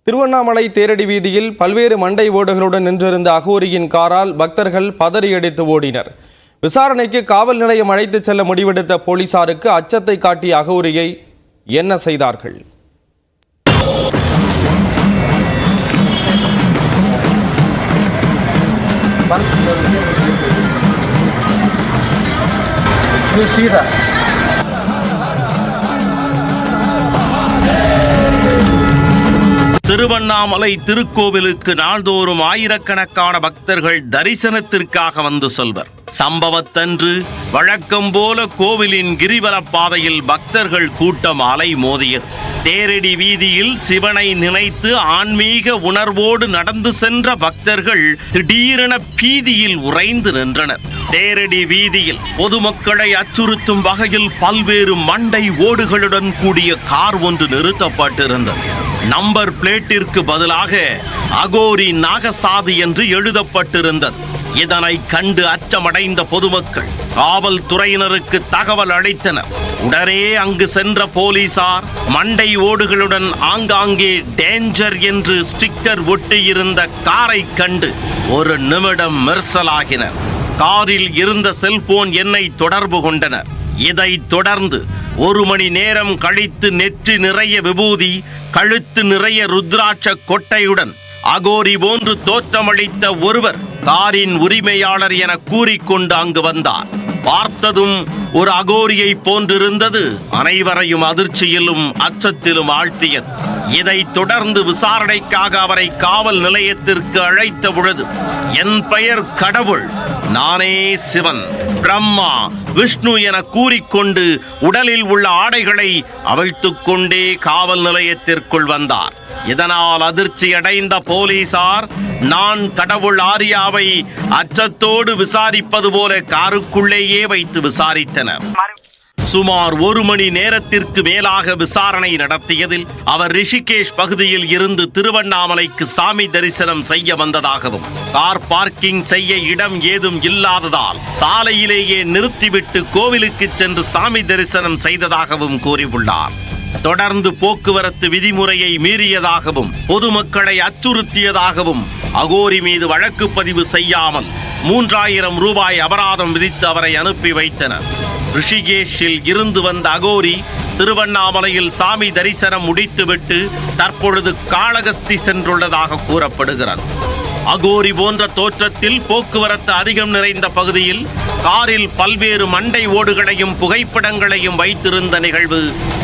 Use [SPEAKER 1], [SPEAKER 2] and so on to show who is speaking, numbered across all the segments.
[SPEAKER 1] திருவண்ணாமலை தேரடி வீதியில் பல்வேறு மண்டை ஓடுகளுடன் நின்றிருந்த அகோரியின் காரால் பக்தர்கள் பதறியடித்து ஓடினர். விசாரணைக்கு காவல் நிலையம் அழைத்துச் செல்ல முடிவெடுத்த போலீசாருக்கு அச்சத்தை காட்டிய அகோரியை என்ன செய்தார்கள்?
[SPEAKER 2] திருவண்ணாமலை திருக்கோவிலுக்கு நாள்தோறும் ஆயிரக்கணக்கான பக்தர்கள் தரிசனத்திற்காக வந்து செல்வர். சம்பவத்தன்று வழக்கம் போல கோவிலின் கிரிவல பாதையில் பக்தர்கள் கூட்டம் அலை மோதியது. தேரடி வீதியில் சிவனை நினைத்து ஆன்மீக உணர்வோடு நடந்து சென்ற பக்தர்கள் திடீரென பீதியில் உறைந்து நின்றனர். தேரடி வீதியில் பொதுமக்களை அச்சுறுத்தும் வகையில் பல்வேறு மண்டை ஓடுகளுடன் கூடிய கார் ஒன்று நிறுத்தப்பட்டிருந்தது. நம்பர் பிளேட்டிற்கு பதிலாக அகோரி நாகசாதி என்று எழுதப்பட்டிருந்தது. இதனை கண்டு அச்சமடைந்த பொதுமக்கள் காவல்துறையினருக்கு தகவல் அளித்தனர். உடனே அங்கு சென்ற போலீசார் மண்டை ஓடுகளுடன் ஆங்காங்கே டேஞ்சர் என்று ஸ்டிக்கர் ஒட்டியிருந்த காரை கண்டு ஒரு நிமிடம் மெர்சலாகினர். காரில் இருந்த செல்போன் எண்ணை தொடர்பு கொண்டனர். இதைத் தொடர்ந்து 1 மணி நேரம் கழித்து நெற்றி நிறைய விபூதி, கழுத்து நிறைய ருத்ராட்ச கொட்டையுடன் அகோரி போன்று தோற்றமளித்த ஒருவர் காரின் உரிமையாளர் என கூறிக்கொண்டு அங்கு வந்தார். பார்த்ததும் ஒரு அகோரியை போன்றிருந்தது. அனைவரையும் அதிர்ச்சியிலும் அச்சத்திலும் ஆழ்த்தியது. இதைத் தொடர்ந்து விசாரணைக்காக அவரை காவல் நிலையத்திற்கு அழைத்த பொழுது, என் பெயர் கடவுள், நானே சிவன், பிரம்மா, விஷ்ணு என கூறிக்கொண்டு உடலில் உள்ள ஆடைகளை அவிழ்த்துக் கொண்டே காவல் நிலையத்திற்குள் வந்தார். இதனால் அதிர்ச்சி அடைந்த போலீசார் நான் கடவுள் ஆரியாவை அச்சத்தோடு விசாரிப்பது போல காருக்குள்ளேயே வைத்து விசாரித்தனர். சுமார் 1 மணி நேரத்திற்கு மேலாக விசாரணை நடத்தியதில் அவர் ரிஷிகேஷ் பகுதியில் இருந்து திருவண்ணாமலைக்கு சாமி தரிசனம் செய்ய வந்ததாகவும், கார் பார்க்கிங் செய்ய இடம் ஏதும் இல்லாததால் சாலையிலேயே நிறுத்திவிட்டு கோவிலுக்கு சென்று சாமி தரிசனம் செய்ததாகவும் கூறியுள்ளார். தொடர்ந்து போக்குவரத்து விதிமுறையை மீறியதாகவும் பொதுமக்களை அச்சுறுத்தியதாகவும் அகோரி மீது வழக்கு பதிவு செய்யாமல் 3000 ரூபாய் அபராதம் விதித்து அவரை அனுப்பி வைத்தனர். ரிஷிகேஷில் இருந்து வந்த அகோரி திருவண்ணாமலையில் சாமி தரிசனம் முடித்துவிட்டு தற்பொழுது காளகஸ்தி சென்றுள்ளதாக கூறப்படுகிறது. அகோரி போன்ற தோற்றத்தில் போக்குவரத்து அதிகம் நிறைந்த பகுதியில் காரில் பல்வேறு மண்டை ஓடுகளையும் புகைப்படங்களையும் வைத்திருந்த நிகழ்வு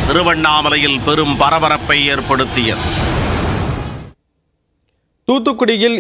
[SPEAKER 2] திருவண்ணாமலையில் பெரும் பரபரப்பை ஏற்படுத்தியது.
[SPEAKER 1] தூத்துக்குடியில்